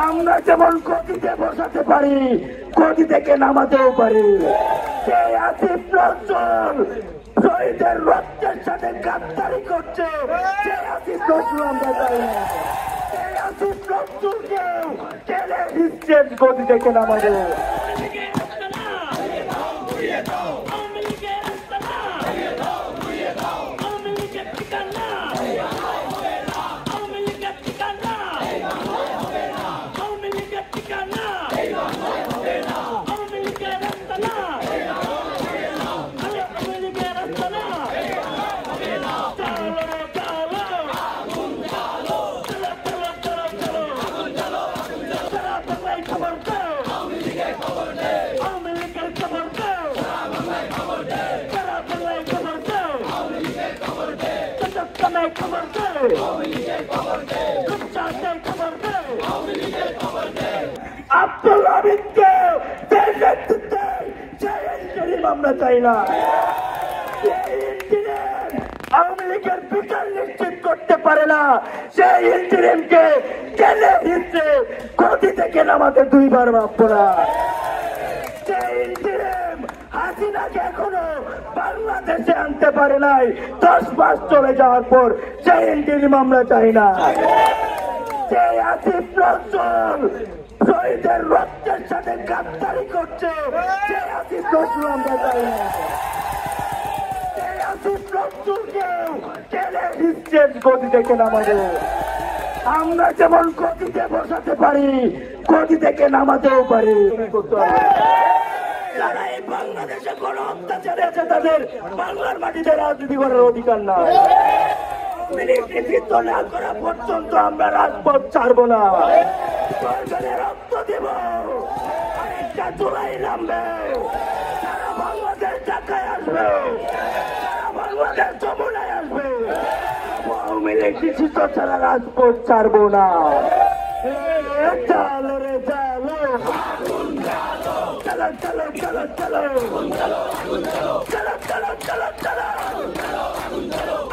আমরা যেমন গদিতে বসাতে পারি, গদি থেকে নামাতেও পারি। সেই আসিফ নজরুল শহীদের রক্তের সাথে গাদ্দারি করছে, সেই আসিফ নজরুল আমরা চাই না। সেই আসিফ নজরুলকেও টেনে হিসছে গদি থেকে নামাবে। আব্দুল হামিদকে আমরা চাই না। আওয়ামী লীগের বিচার নিশ্চিত করতে পারে না, সেই ইন্টারিমকে টেনে হিসেবে গদি থেকে নামাতে দুইবার ভাববো না। সেই ইন্টারিম হাসিনাকে এখনো বাংলাদেশে আনতে পারে নাই, 10 মাস চলে যাওয়ার পর সেই ইন্টারিম আমরা চাই না। সেই আসিফ নজরুল শহীদের রক্তের সাথে গাদ্দারি করছে, সেই আসিফ নজরুল আমরা চাই না। সেই আসিফ নজরুলকেও টেনে হিসছে গদি থেকে নামাবে। আমরা যেমন গদিতে বসাতে পারি, গদি থেকে নামাতেও পারি। যারা এই বাংলাদেশে কোন অত্যাচারে আছে তাদের বাংলার মাটিতে রাজনীতি করার অধিকার নাই। নিষিদ্ধ না করা পর্যন্ত আমরা রাজপথ ছাড়বো না। রক্ত দিব, আরেকটা জুলাই নামবে, সারা বাংলাদেশ ঢাকায় আসবে, সারা বাংলাদেশ যমুনায় আসবে। আওয়ামী লীগ নিষিদ্ধ ছাড়া রাজপথ ছাড়বো না। চালো রে চালো, চলো চলো চলো চলো চলো চলো চলো চলো চলো।